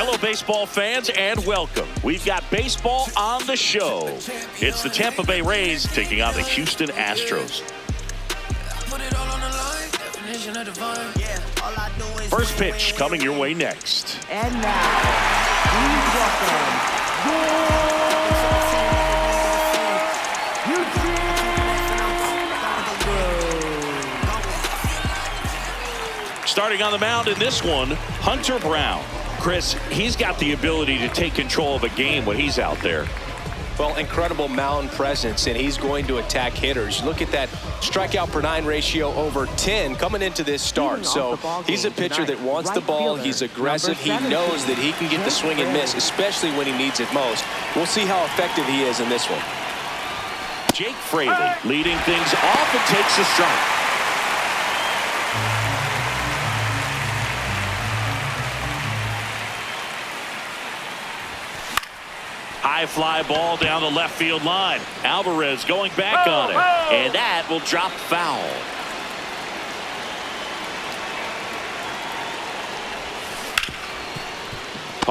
Hello, baseball fans, and welcome. We've got baseball on the show. It's the Tampa Bay Rays taking on the Houston Astros. First pitch coming your way next. And now, please welcome Starting on the mound in this one, Hunter Brown. Chris, he's got the ability to take control of a game when he's out there. Well, incredible mound presence, and he's going to attack hitters. Look at that strikeout per 9 ratio over 10 coming into this start. So he's a pitcher that wants the ball. He's aggressive. He knows that he can get the swing and miss, especially when he needs it most. We'll see how effective he is in this one. Jake Fraley leading things off and takes a strike. High fly ball down the left field line. Alvarez going back on it. And that will drop foul.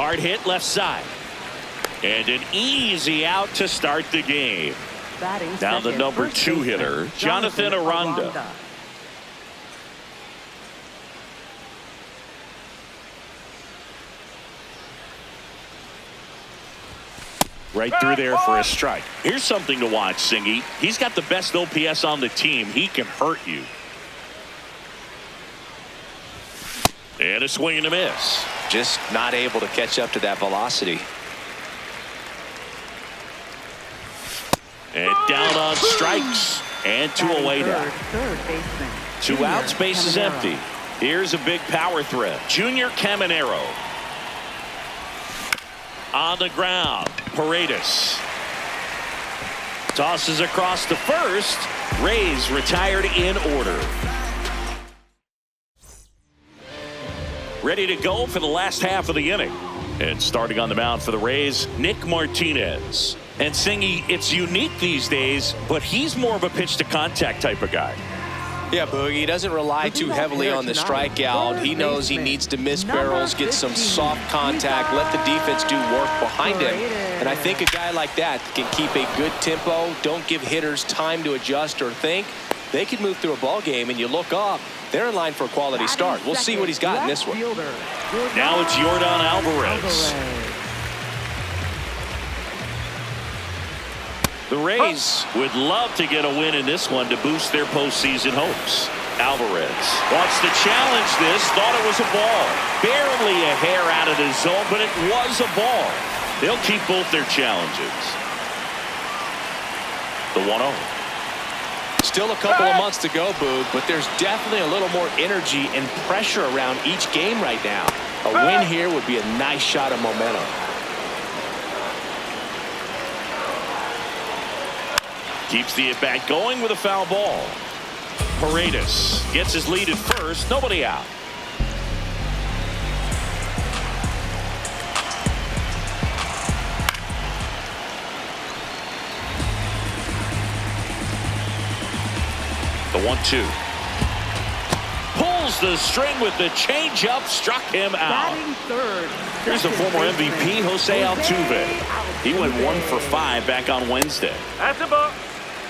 Hard hit left side. And an easy out to start the game. Now the number 2 hitter, Jonathan Aranda. Right through there for a strike. Here's something to watch, Singy. He's got the best OPS on the team. He can hurt you. And a swing and a miss. Just not able to catch up to that velocity. And down on strikes. And 2 away now. 2 outs, base is empty. Here's a big power threat. Junior Caminero. On the ground, Paredes tosses across to first. Rays retired in order. Ready to go for the last half of the inning. And starting on the mound for the Rays, Nick Martinez. And Singy, it's unique these days, but he's more of a pitch to contact type of guy. Yeah, Boogie, he doesn't rely too heavily on the strikeout. He knows he needs to miss barrels, get some soft contact, let the defense do work behind him. And I think a guy like that can keep a good tempo, don't give hitters time to adjust or think. They can move through a ball game, and you look up, they're in line for a quality start. We'll see what he's got in this one. Now it's Yordan Alvarez. The Rays would love to get a win in this one to boost their postseason hopes. Alvarez wants to challenge this. Thought it was a ball. Barely a hair out of the zone, but it was a ball. They'll keep both their challenges. The 1-0. Still a couple of months to go, Boog, but there's definitely a little more energy and pressure around each game right now. A win here would be a nice shot of momentum. Keeps the at-bat going with a foul ball. Paredes gets his lead at first. Nobody out. The 1-2. Pulls the string with the changeup. Struck him out. Here's the former MVP, Jose Altuve. He went 1 for 5 back on Wednesday. That's a ball.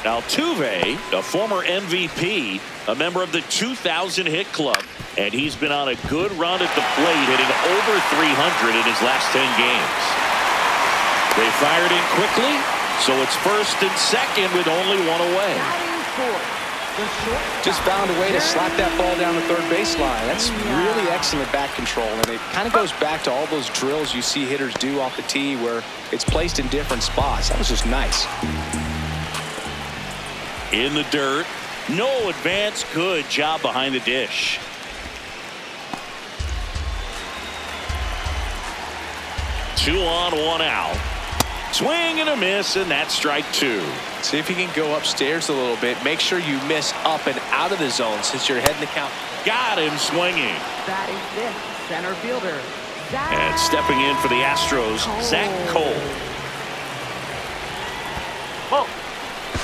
Altuve, a former MVP, a member of the 2000 hit club, and he's been on a good run at the plate, hitting over 300 in his last 10 games. They fired in quickly, so it's first and second with only 1 away. Just found a way to slap that ball down the third baseline. That's really excellent bat control, and it kind of goes back to all those drills you see hitters do off the tee where it's placed in different spots. That was just nice. In the dirt. No advance. Good job behind the dish. Two on, 1 out. Swing and a miss, and that's strike 2. See if you can go upstairs a little bit. Make sure you miss up and out of the zone since you're heading the count. Got him swinging. That is this center fielder. And stepping in for the Astros, Zach Cole.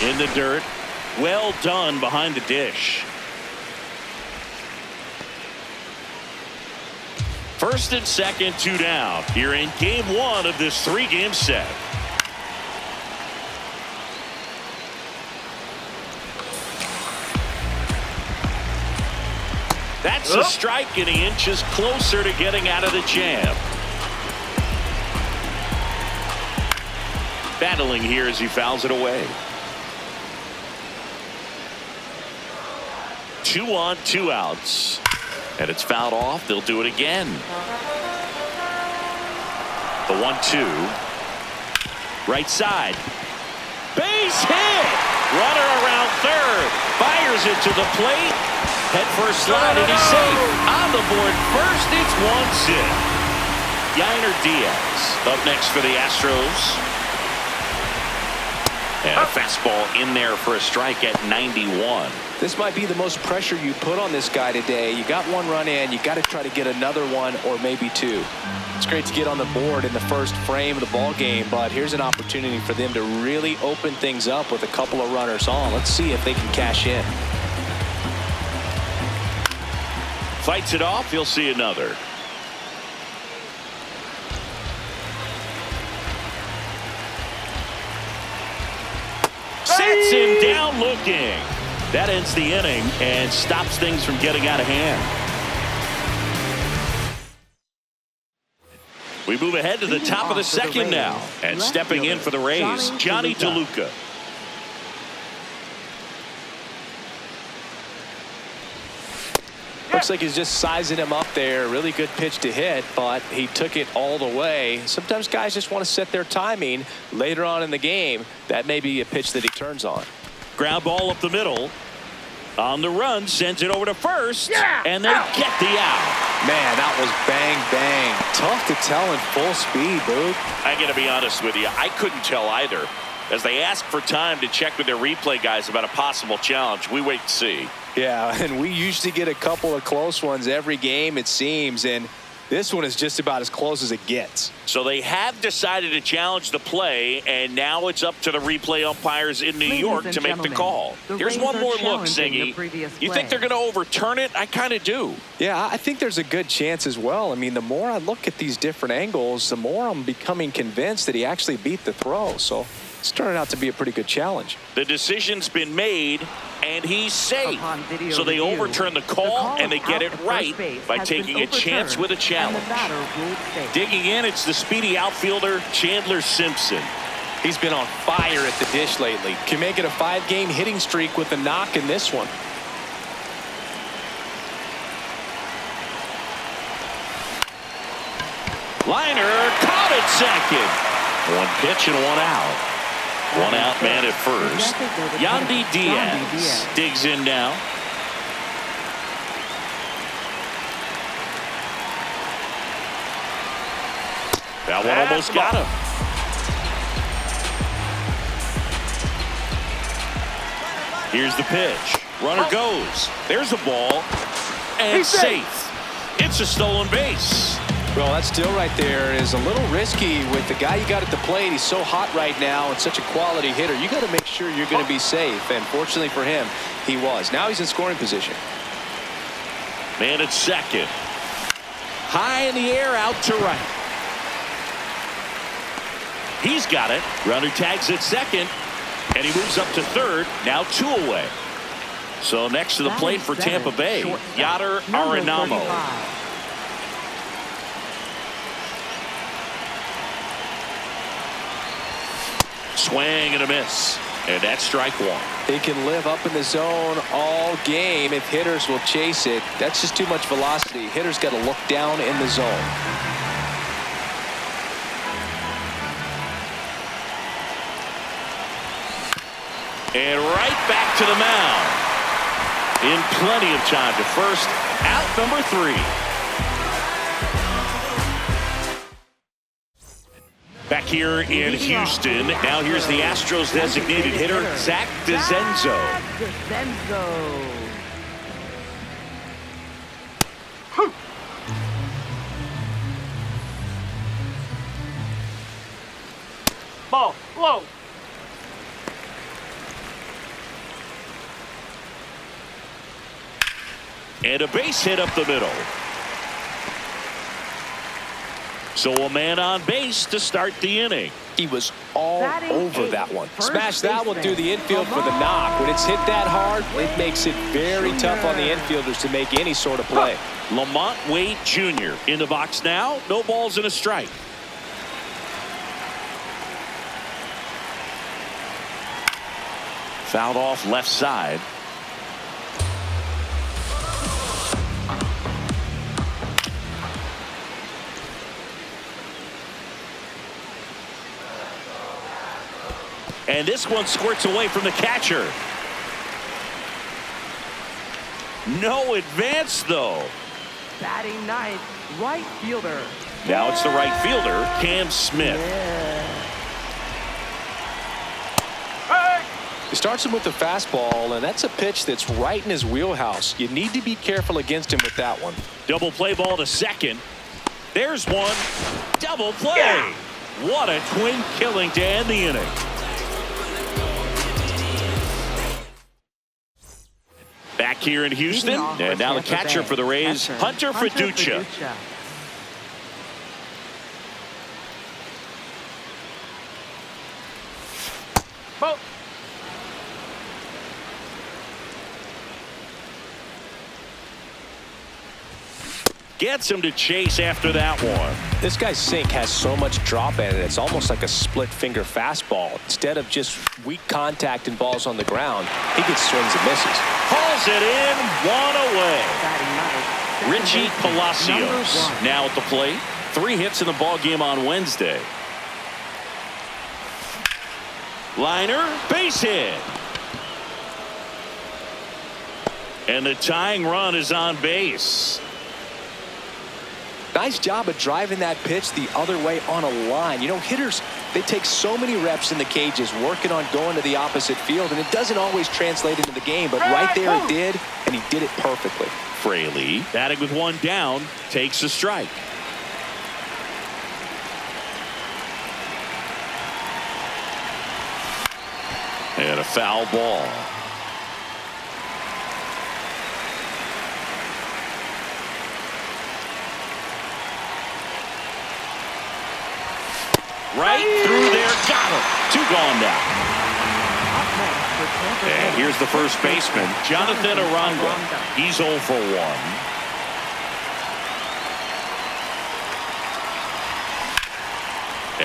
In the dirt. Well done behind the dish. First and second, 2 down. Here in game 1 of this 3-game set. That's a strike, and he inches closer to getting out of the jam. Battling here as he fouls it away. 2 on, 2 outs. And it's fouled off. They'll do it again. The 1-2. Right side. Base hit. Runner around third. Fires it to the plate. Head first slide, and he's safe. On the board first, it's 1-0. Yainer Diaz up next for the Astros. And a fastball in there for a strike at 91. This might be the most pressure you put on this guy today. You got 1 run in. You got to try to get another 1 or maybe 2. It's great to get on the board in the first frame of the ball game, but here's an opportunity for them to really open things up with a couple of runners on. Let's see if they can cash in. Fights it off. You'll see another. Sets him down looking. That ends the inning and stops things from getting out of hand. We move ahead to the top of the second now. And stepping in for the Rays, Johnny DeLuca. Looks like he's just sizing him up there. Really good pitch to hit, but he took it all the way. Sometimes guys just want to set their timing later on in the game. That may be a pitch that he turns on. Ground ball up the middle. On the run, sends it over to first. And they get the out. Man, that was bang, bang. Tough to tell in full speed, Boog. I got to be honest with you. I couldn't tell either. As they ask for time to check with their replay guys about a possible challenge, we wait to see. Yeah, and we usually get a couple of close ones every game, it seems, and this one is just about as close as it gets. So they have decided to challenge the play, and now it's up to the replay umpires in New York to make the call. Here's one more look, Siggy. You think they're going to overturn it? I kind of do. Yeah, I think there's a good chance as well. I mean, the more I look at these different angles, the more I'm becoming convinced that he actually beat the throw. So it's turning out to be a pretty good challenge. The decision's been made, and he's safe. So they overturn the call, and they get it right by taking a chance with a challenge. Digging in, it's the speedy outfielder, Chandler Simpson. He's been on fire at the dish lately. Can make it a 5-game hitting streak with a knock in this one. Liner caught at second. 1 pitch and 1 out. 1 out man at first. Yandy Diaz digs in now. That one almost got him. Here's the pitch. Runner goes. There's a ball. And he's safe. It's a stolen base. Well, that still right there is a little risky with the guy you got at the plate. He's so hot right now and such a quality hitter. You got to make sure you're going to be safe. And fortunately for him, he was. Now he's in scoring position. Man at second. High in the air, out to right. He's got it. Runner tags at second. And he moves up to third. Now 2 away. So next to the plate for Tampa Bay, Yadier Arenamo. Swing and a miss. And that's strike 1. He can live up in the zone all game if hitters will chase it. That's just too much velocity. Hitters got to look down in the zone. And right back to the mound. In plenty of time to first. Out number 3. Back here in Houston. Now here's the Astros designated hitter, Zach DeZenzo. Ball, low. And a base hit up the middle. So a man on base to start the inning. He was all over that one. Smashed that one through the infield for the knock. When it's hit that hard, it makes it very tough on the infielders to make any sort of play. Lamont Wade Jr. in the box now. No balls and a strike. Fouled off left side. And this one squirts away from the catcher. No advance, though. Batting ninth, right fielder. Now it's the right fielder, Cam Smith. He starts him with the fastball, and that's a pitch that's right in his wheelhouse. You need to be careful against him with that one. Double play ball to second. There's one. Double play. Yeah. What a twin killing to end the inning. Back here in Houston, and now the catcher for the Rays, Hunter Fiducia. Gets him to chase after that one. This guy's sink has so much drop in it. It's almost like a split finger fastball. Instead of just weak contact and balls on the ground, he gets swings and misses. Hauls it in, one away. Richie Palacios now at the plate. 3 hits in the ball game on Wednesday. Liner, base hit. And the tying run is on base. Nice job of driving that pitch the other way on a line. You know, hitters, they take so many reps in the cages working on going to the opposite field, and it doesn't always translate into the game, but right there it did, and he did it perfectly. Fraley, batting with 1 down, takes a strike. And a foul ball. Right through there, got him. 2 gone now. And here's the first baseman, Jonathan Aranda. He's 0 for 1.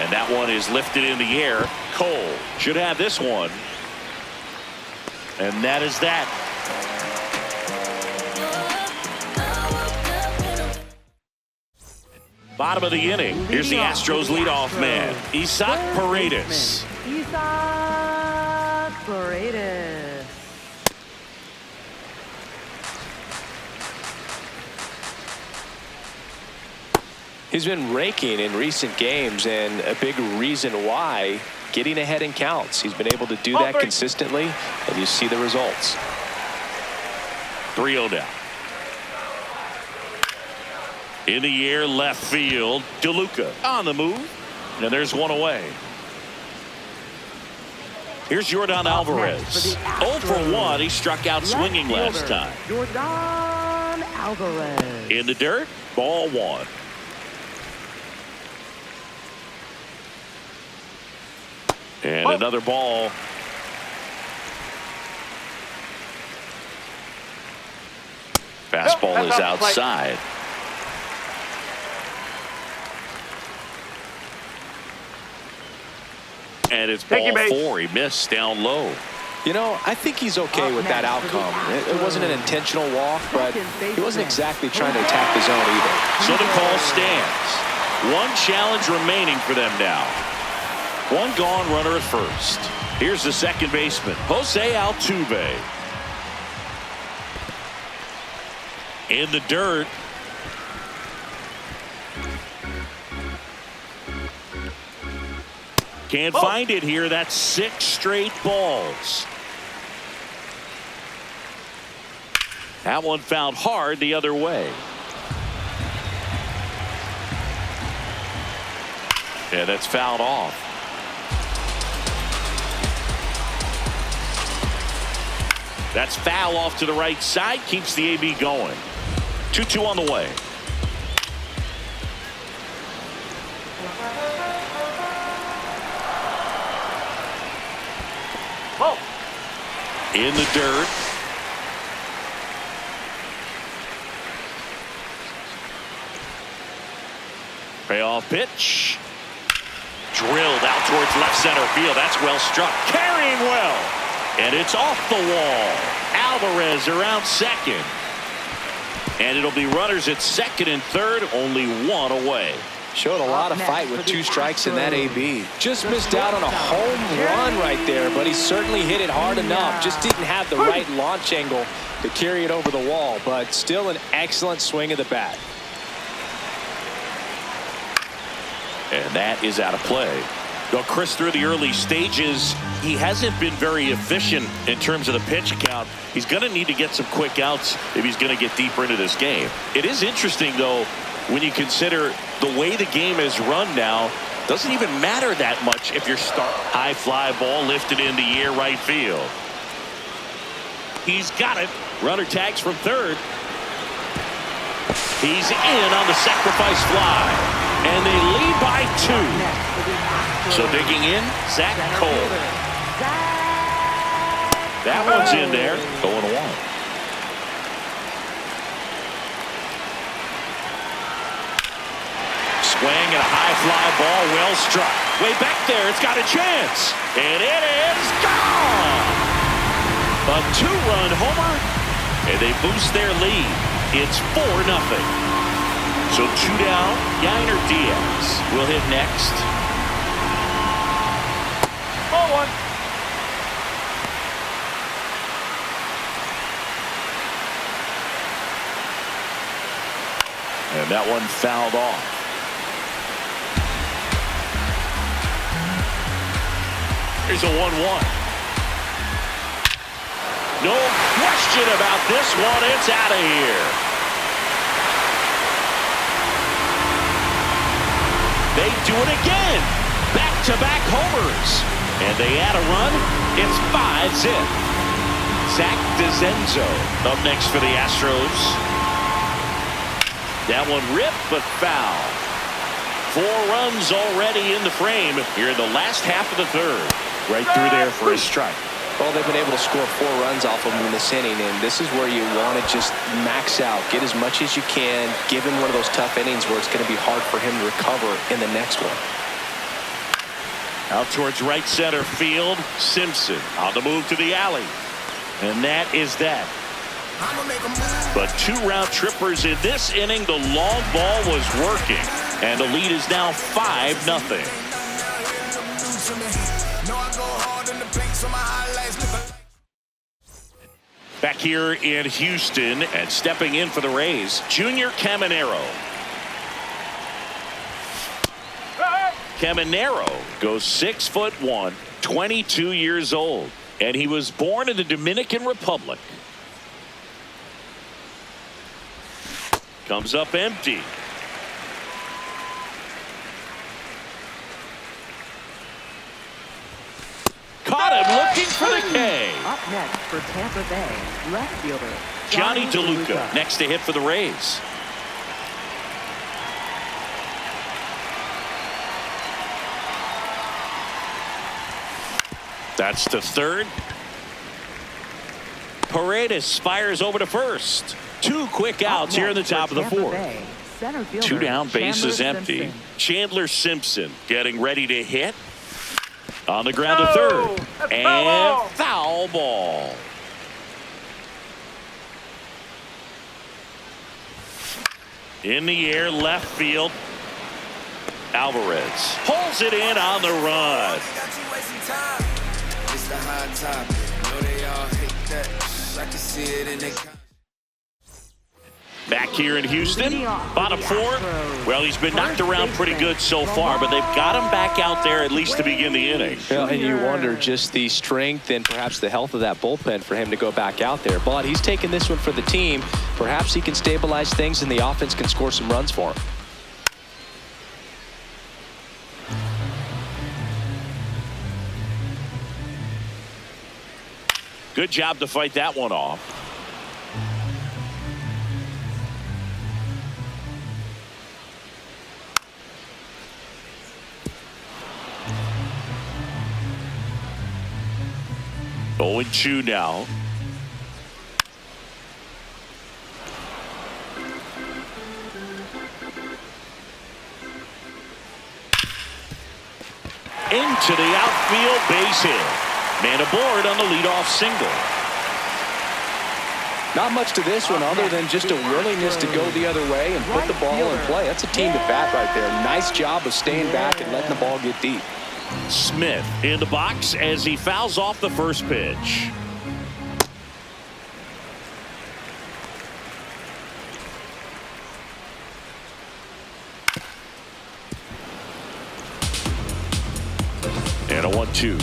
And that one is lifted in the air. Cole should have this one. And that is that. Bottom of the inning. Here's the Astros leadoff man, Isaac Paredes. Isaac Paredes. He's been raking in recent games, and a big reason why, getting ahead in counts. He's been able to do that consistently, and you see the results. 3-0 down. In the air, left field. DeLuca on the move. And there's one away. Here's Yordan Alvarez. 0 for 1. He struck out swinging last time. Yordan Alvarez. In the dirt, ball 1. And another ball. Fastball is outside. And it's ball 4. He missed down low. You know, I think he's okay with that outcome. It wasn't an intentional walk, but he wasn't exactly trying to attack the zone either. So the call stands. 1 challenge remaining for them now. 1 gone, runner at first. Here's the second baseman, Jose Altuve. In the dirt. Can't find it here. That's 6 straight balls. That one fouled hard the other way. Yeah, that's fouled off. That's foul off to the right side. Keeps the AB going. 2-2 on the way. Ball. In the dirt. Payoff pitch. Drilled out towards left center field. That's well struck. Carrying well. And it's off the wall. Alvarez around second. And it'll be runners at second and third. Only one away. Showed a lot of fight with 2 strikes in that AB. Just missed out on a home run right there, but he certainly hit it hard enough. Just didn't have the right launch angle to carry it over the wall, but still an excellent swing of the bat. And that is out of play. Though Chris, through the early stages, he hasn't been very efficient in terms of the pitch count. He's going to need to get some quick outs if he's going to get deeper into this game. It is interesting, though, when you consider the way the game is run now. Doesn't even matter that much if you're high fly ball lifted in the air right field. He's got it. Runner tags from third. He's in on the sacrifice fly. And they lead by 2. So digging in, Zach Cole. That one's in there. Going 1. Swing and a high fly ball, well struck. Way back there, it's got a chance. And it is gone. A 2-run homer. And they boost their lead. It's 4-0. So 2 down. Yainer Diaz will hit next. Ball 1. And that one fouled off. Here's a 1-1. No question about this one. It's out of here. They do it again. Back-to-back homers. And they add a run. It's 5-0. Zach DeZenzo up next for the Astros. That one ripped but foul. 4 runs already in the frame here in the last half of the third. Right through there for a strike. Well, they've been able to score 4 runs off of him in this inning, and this is where you want to just max out, get as much as you can, give him one of those tough innings where it's going to be hard for him to recover in the next one. Out towards right center field, Simpson on the move to the alley. And that is that. But 2 round trippers in this inning. The long ball was working, and the lead is now 5-0. Back here in Houston, and stepping in for the Rays, Junior Caminero. Caminero goes 6'1", 22 years old, and he was born in the Dominican Republic. Comes up empty. Caught him looking for the K. Up next for Tampa Bay, left fielder Johnny DeLuca next to hit for the Rays. That's to third. Paredes fires over to first. 2 quick outs here in the top of the 4th. 2 down, bases empty. Chandler Simpson getting ready to hit. On the ground to third. And foul ball. In the air, left field. Alvarez pulls it in on the run. Back here in Houston, bottom 4. Well, he's been knocked around pretty good so far, but they've got him back out there at least to begin the inning. Well, and you wonder just the strength and perhaps the health of that bullpen for him to go back out there. But he's taking this one for the team. Perhaps he can stabilize things and the offense can score some runs for him. Good job to fight that one off. 0-2 now. Into the outfield, base hit. Man aboard on the leadoff single. Not much to this one other than just a willingness to go the other way and put the ball in play. That's a team to bat right there. Nice job of staying back and letting the ball get deep. Smith in the box as he fouls off the first pitch. And a 1-2.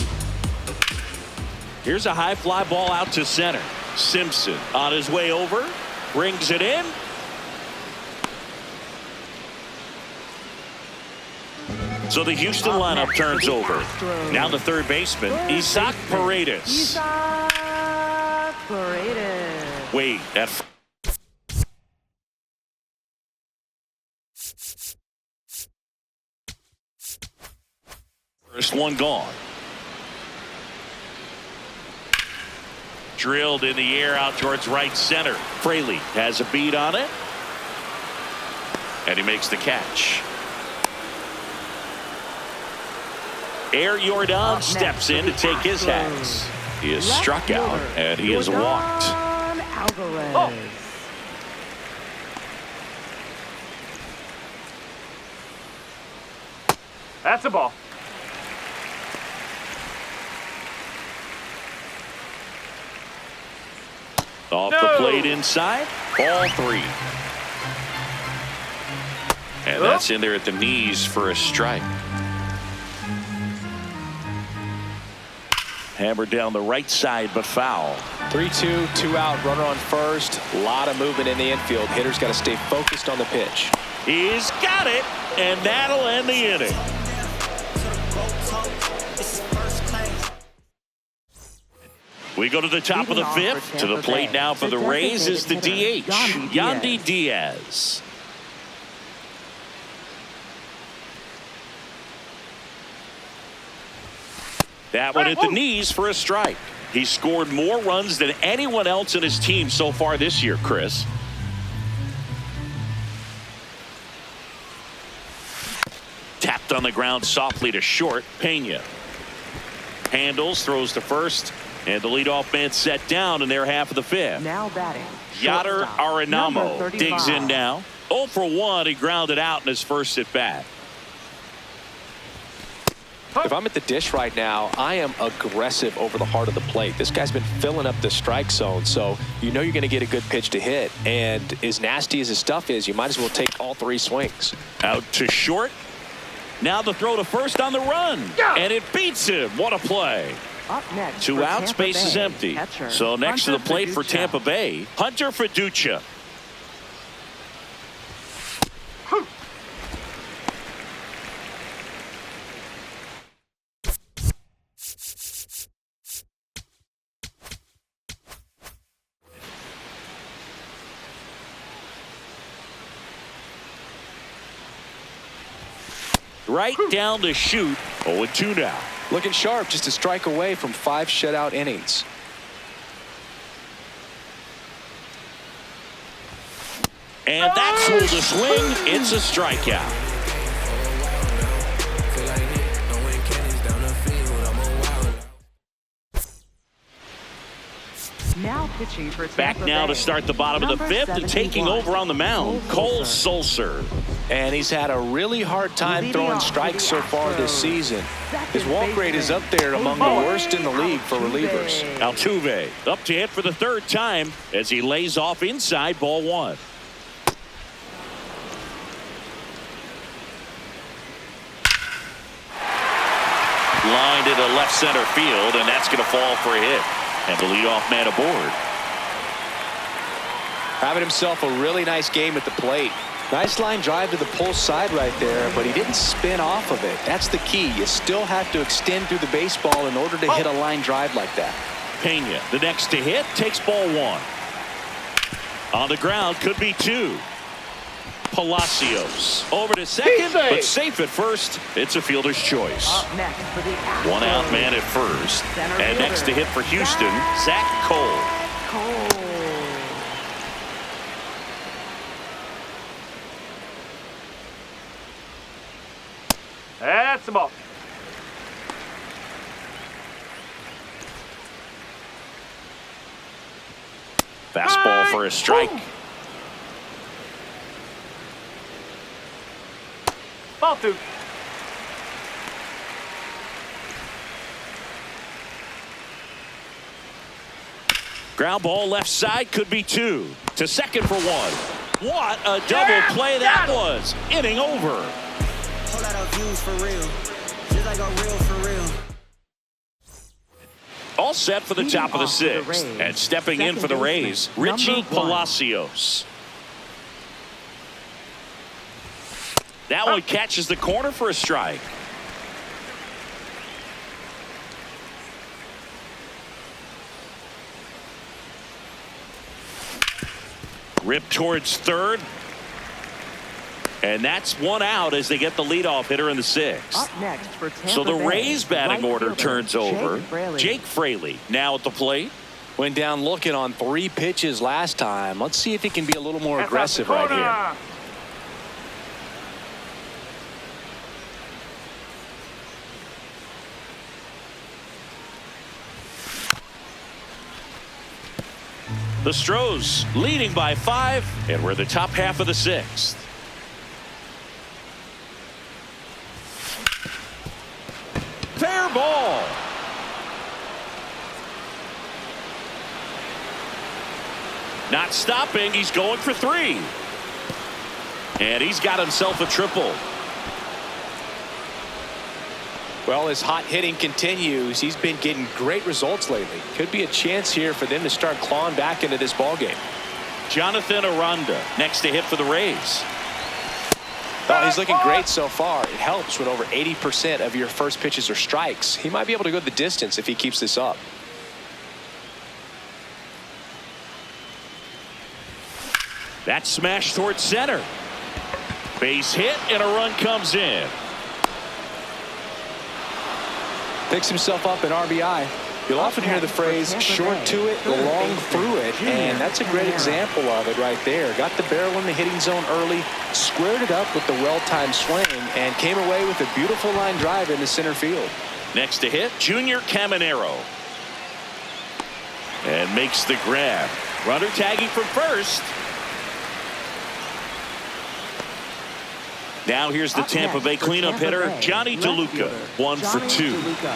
Here's a high fly ball out to center. Simpson on his way over, brings it in. So the Houston lineup turns over. Now the third baseman, Isaac Paredes. Wait, that first one gone. Drilled in the air out towards right center. Fraley has a beat on it. And he makes the catch. Air Jordan steps in to take his hats. He is struck out and he is walked. Oh. That's a ball. Off the plate inside. Ball 3. And that's in there at the knees for a strike. Hammered down the right side, but foul. 3-2, 2 out, runner on first. A lot of movement in the infield. Hitter's got to stay focused on the pitch. He's got it, and that'll end the inning. We go to the top of the 5th. To the plate now for the Rays is the DH, Yandy Diaz. That one at the knees for a strike. He scored more runs than anyone else in his team so far this year, Chris. Tapped on the ground softly to short. Pena handles, throws to first, and the leadoff man set down in their half of the 5th. Now batting, Yadier Arenamo digs in now. 0 for 1. He grounded out in his first at bat. If I'm at the dish right now, I am aggressive over the heart of the plate. This guy's been filling up the strike zone, so you know you're going to get a good pitch to hit. And as nasty as his stuff is, you might as well take all 3 swings. Out to short. Now the throw to first on the run. And it beats him. What a play. Up next 2 out, space is empty. Catcher, so next to the plate for Fiducia. Tampa Bay, Hunter Fiducia. Right down the chute. 0-2 now. Looking sharp, just a strike away from 5 shutout innings. And that's ruled a swing. It's a strikeout. Now pitching for Back Tampa now Bay. to start the bottom of the 5th and taking over on the mound, Cole Sulser. And he's had a really hard time throwing strikes so far this season. His walk rate is up there among the worst in the league for relievers. Altuve up to hit for the 3rd time as he lays off inside, ball 1. Lined into left center field, and that's going to fall for a hit. And the leadoff man aboard. Having himself a really nice game at the plate. Nice line drive to the pull side right there, but he didn't spin off of it. That's the key. You still have to extend through the baseball in order to hit a line drive like that. Pena, the next to hit, takes ball 1. On the ground, could be 2. Palacios. Over to second, but safe at first. It's a fielder's choice. Up next for the Astros. One out man at first. Center And fielder, next to hit for Houston, Zach Cole. Cole. That's the ball. Fastball for a strike. Ball two. Ground ball left side, could be two. To second for one. What a double play that was. Inning over. Whole lot of views for real. Just like a real for real. All set for the Leading top of the off for the sixth. Rays. And stepping in Second for the Rays, baseman, Richie number 1. Palacios. That one catches the corner for a strike. Rip towards third. And that's one out as they get the leadoff hitter in the sixth. Up next for Tampa So the Bay, Rays batting right order fielder, turns over. Jake Fraley. Jake Fraley now at the plate. Went down looking on 3 pitches last time. Let's see if he can be a little more That's aggressive out the right here. corner. The Astros leading by 5, and we're the top half of the sixth. Fair ball. Not stopping. He's going for 3. And he's got himself a triple. Well, as hot hitting continues, he's been getting great results lately. Could be a chance here for them to start clawing back into this ballgame. Jonathan Aranda next to hit for the Rays. Oh, he's looking great so far. It helps when over 80% of your first pitches are strikes. He might be able to go the distance if he keeps this up. That smash towards center. Base hit and a run comes in. Picks himself up an RBI. You'll often hear the phrase short to it, long through it, and that's a great example of it right there. Got the barrel in the hitting zone early, squared it up with the well-timed swing, and came away with a beautiful line drive into center field. Next to hit, Junior Caminero. And makes the grab. Runner tagging from first. Now here's the Up Tampa next Bay for cleanup Tampa hitter, Bay, Johnny left DeLuca. fielder, 1 for Johnny 2. DeLuca.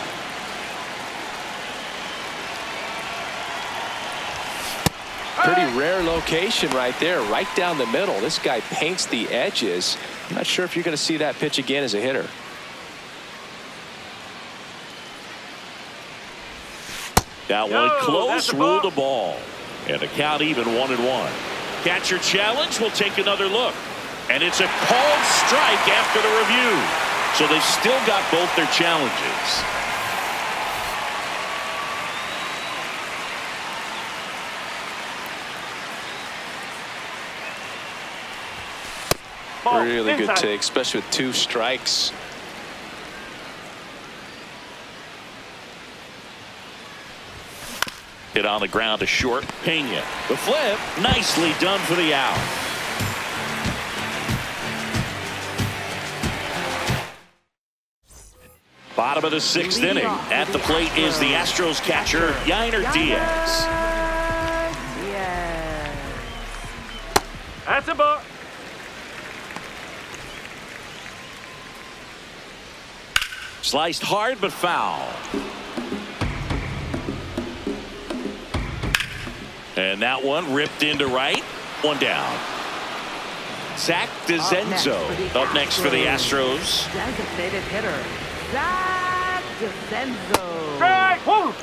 Pretty rare location right there, right down the middle. This guy paints the edges. I'm not sure if you're going to see that pitch again as a hitter. That one close, ruled a ball. And the count even 1-1. Catcher challenge, will take another look. And it's a called strike after the review. So they've still got both their challenges. Ball Really good inside. take, especially with 2 strikes. Hit on the ground to short. Pena. The flip. Nicely done for the out. Bottom of the 6th inning. At the plate is the Astros catcher, Yainer Diaz. Yes. That's a ball. Sliced hard but foul. And that one ripped into right. One down. Zach DeZenzo up next for the Astros. Designated hitter, Zach DeZenzo. Strike. Woo.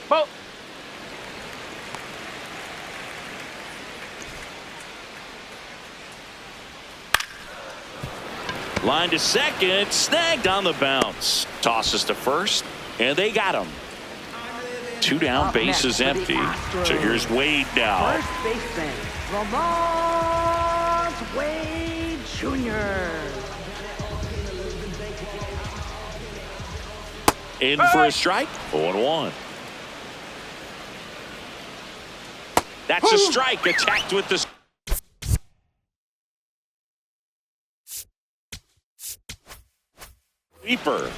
Ball. Line to second, snagged on the bounce. Tosses to first, and they got him. 2 down, bases empty. So here's Wade now. First baseman, Lamont Wade Jr. In for a strike. 0-1. That's a strike. Attacked with the sweeper.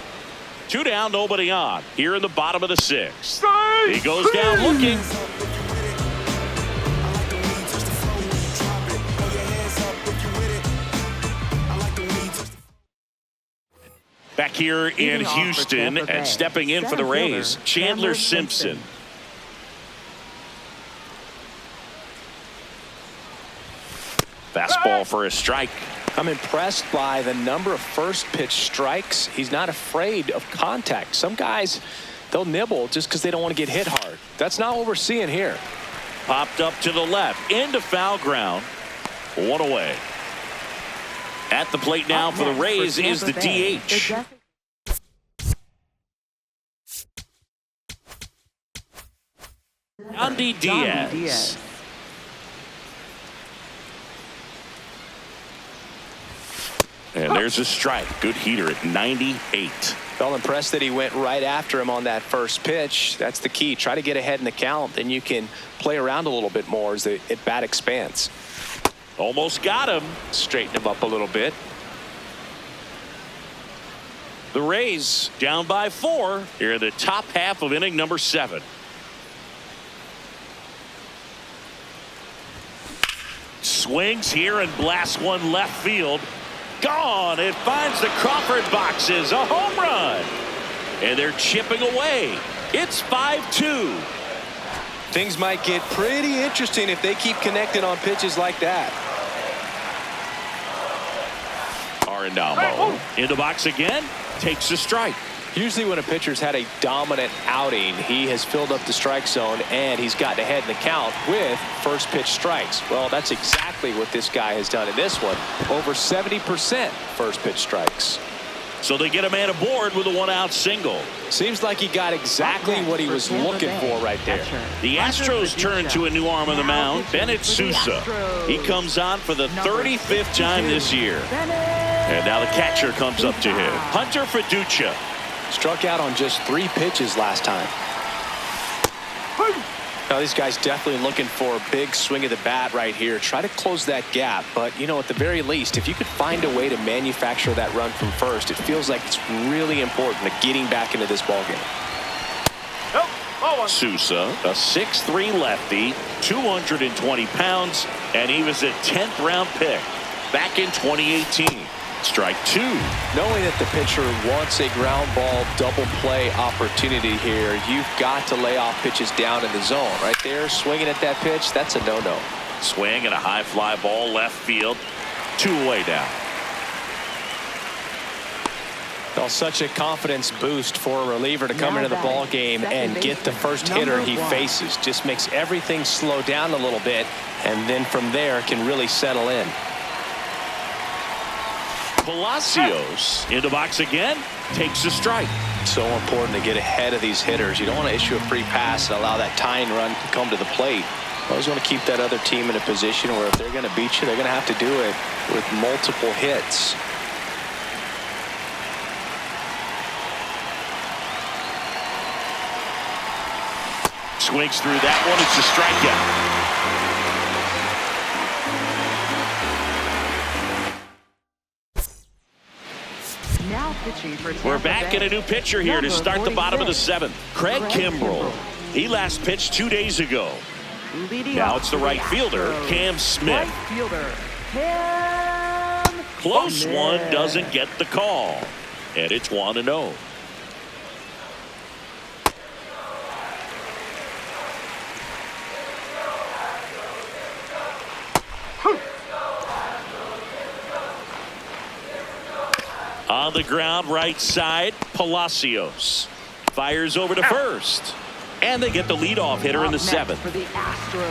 2 down, nobody on. Here in the bottom of the 6th. He goes down looking. Back here in Houston and stepping in for the Rays, Chandler Simpson. Fastball for a strike. I'm impressed by the number of first pitch strikes. He's not afraid of contact. Some guys, they'll nibble just because they don't want to get hit hard. That's not what we're seeing here. Popped up to the left into foul ground. 1 away. At the plate now for the Rays is the DH. Andy Diaz. And there's a strike. Good heater at 98. Felt impressed that he went right after him on that first pitch. That's the key. Try to get ahead in the count. Then you can play around a little bit more as the at bat expands. Almost got him. Straighten him up a little bit. The Rays down by 4 here in the top half of inning number 7. Swings here and blasts one left field. Gone. It finds the Crawford boxes. A home run. And they're chipping away. It's 5-2. Things might get pretty interesting if they keep connecting on pitches like that. Arendamo in the box again. Takes a strike. Usually when a pitcher's had a dominant outing, he has filled up the strike zone and he's gotten ahead in the count with first pitch strikes. Well, that's exactly what this guy has done in this one. Over 70% first pitch strikes. So they get a man aboard with a 1-out single. Seems like he got exactly what he was looking for right there. The Astros turn to a new arm on the mound, Bennett Sousa. He comes on for the 35th time this year. And now the catcher comes up to him. Hunter Fiducia. Struck out on just 3 pitches last time. Now these guys definitely looking for a big swing of the bat right here. Try to close that gap. But, you know, at the very least, if you could find a way to manufacture that run from first, it feels like it's really important to getting back into this ballgame. Sousa, a 6'3" lefty, 220 pounds, and he was a 10th round pick back in 2018. Strike 2. Knowing that the pitcher wants a ground ball double play opportunity here, you've got to lay off pitches down in the zone. Right there, swinging at that pitch, that's a no-no. Swing and a high fly ball left field. 2 away now. Well, such a confidence boost for a reliever to come into the ball game and get the first hitter he faces. Just makes everything slow down a little bit, and then from there can really settle in. Palacios in the box again, takes a strike. So important to get ahead of these hitters. You don't want to issue a free pass and allow that tying run to come to the plate. You always want to keep that other team in a position where if they're going to beat you, they're going to have to do it with multiple hits. Swings through that one. It's a strikeout. We're back in a new pitcher here to start the bottom of the 7th. Craig Kimbrell. He last pitched 2 days ago. Now it's the right fielder, Cam Smith. Close one, doesn't get the call. And it's 1-0. On the ground, right side, Palacios. Fires over to first. And they get the leadoff hitter in the 7th.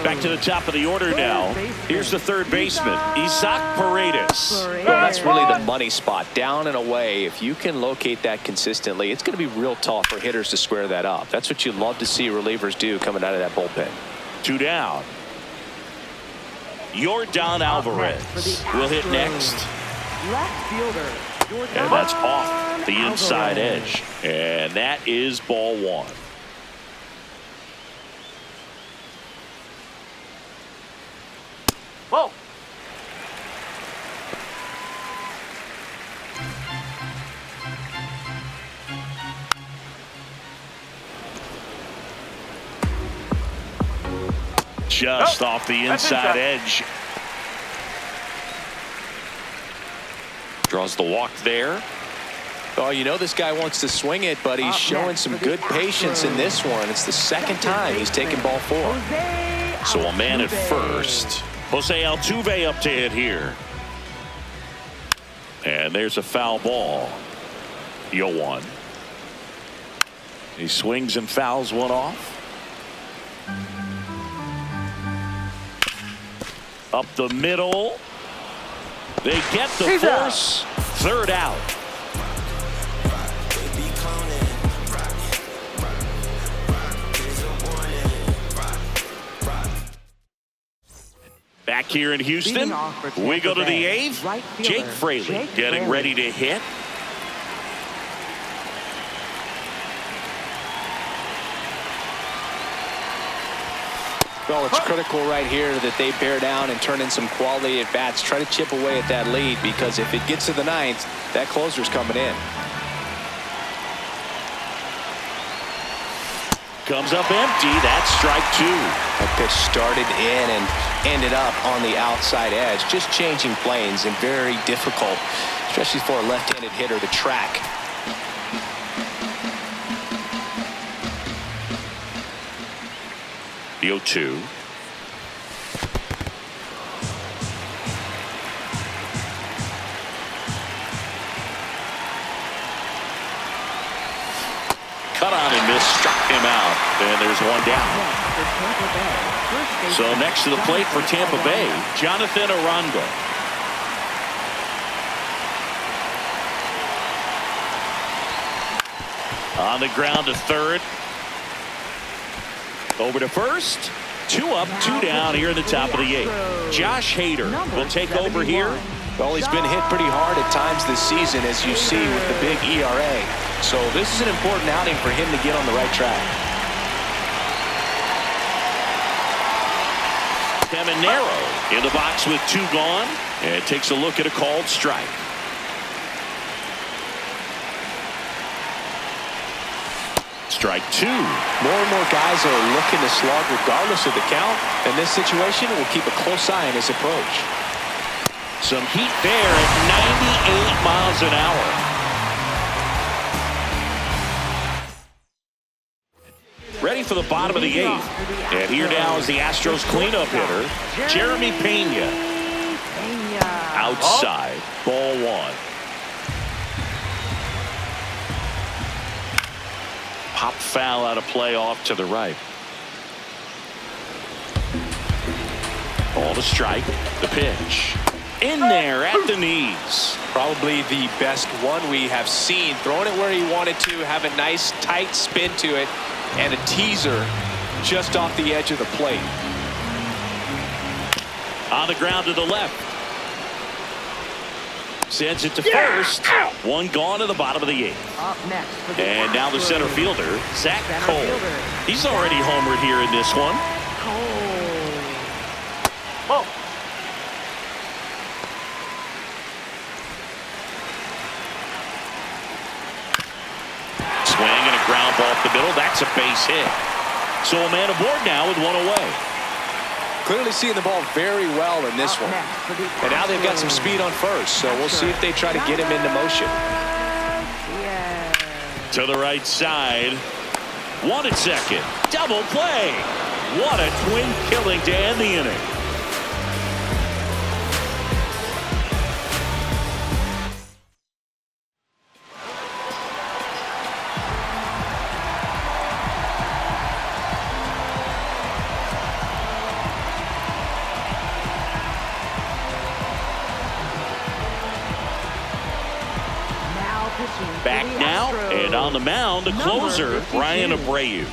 Back to the top of the order now. Here's the third baseman, Isaac Paredes. Well, that's really the money spot, down and away. If you can locate that consistently, it's going to be real tough for hitters to square that up. That's what you love to see relievers do coming out of that bullpen. 2 down. Yordan Alvarez will hit next. Left fielder. And that's off the inside edge. And that is ball 1. Whoa. Just off the inside edge. Draws the walk there. Oh, you know this guy wants to swing it, but he's showing some good patience in this one. It's the second time he's taken ball 4. So a man at first. Jose Altuve up to hit here. And there's a foul ball. 0-1. He swings and fouls one off. Up the middle. They get the force. Third out. Back here in Houston, we go to the 8th. Jake Fraley getting ready to hit. Well, it's critical right here that they bear down and turn in some quality at bats. Try to chip away at that lead, because if it gets to the 9th, that closer's coming in. Comes up empty. That's strike 2. That pitch started in and ended up on the outside edge. Just changing planes, and very difficult, especially for a left-handed hitter, to track. The 0-2. Cut on and miss, struck him out, and there's one down. So next to the plate for Tampa Bay, Jonathan Arango. On the ground to third. Over to first. 2 up, 2 down here in the top of the 8th. Josh Hader will take over here. Well, he's been hit pretty hard at times this season, as you see with the big ERA. So this is an important outing for him to get on the right track. Caminero in the box with 2 gone, and takes a look at a called strike. Strike 2. More and more guys are looking to slog regardless of the count. In this situation, we'll keep a close eye on his approach. Some heat there at 98 miles an hour. Ready for the bottom of the 8th. And here now is the Astros cleanup hitter, Jeremy Pena. Outside, ball 1. Pop foul out of play off to the right. Ball to strike. The pitch. In there at the knees. Probably the best one we have seen. Throwing it where he wanted to, have a nice tight spin to it, and a teaser just off the edge of the plate. On the ground to the left. Sends it to first. 1 gone to the bottom of the 8th. And now the center fielder, Zach Cole. He's already homered here in this one. Whoa. Swing and a ground ball up the middle. That's a base hit. So a man aboard now with 1 away. Clearly seeing the ball very well in this one. And now they've got some speed on first, so we'll see if they try to get him into motion. To the right side. 1 at second. Double play. What a twin killing to end the inning. On the mound, the closer, Brian Abreu.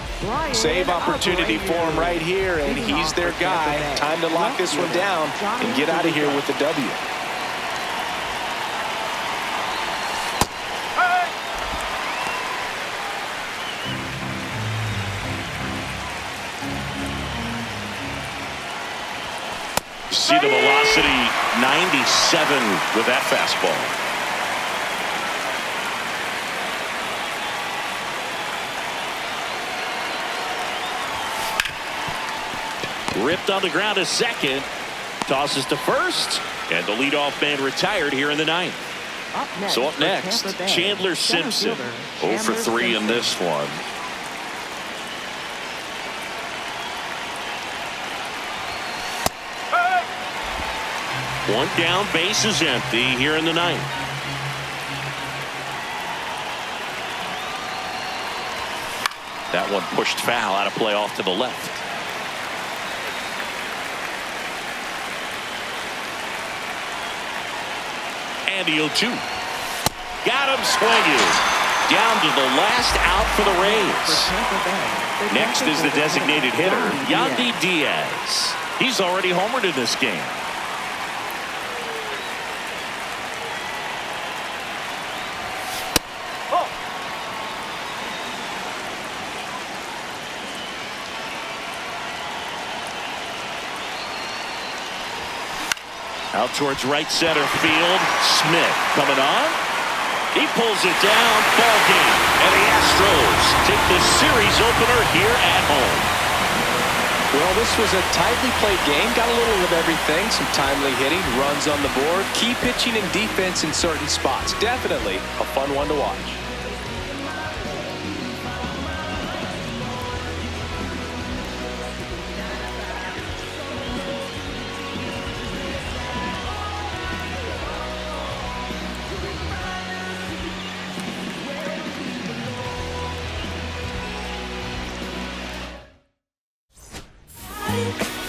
Save opportunity for him right here, and he's their guy. Time to lock this one down and get out of here with the W. See the velocity, 97 with that fastball. Ripped on the ground to second. Tosses to first. And the leadoff man retired here in the ninth. So up next, Chandler Simpson. 0 for 3 in this one. One down, base is empty here in the ninth. That one pushed foul, out of play off to the left. And the 0-2. Got him swinging. Down to the last out for the Rays. Next is the designated hitter, Yandy Diaz. He's already homered in this game. Out towards right center field. Smith coming on. He pulls it down. Ball game. And the Astros take the series opener here at home. Well, this was a tightly played game. Got a little of everything. Some timely hitting, runs on the board, key pitching and defense in certain spots. Definitely a fun one to watch. Bye.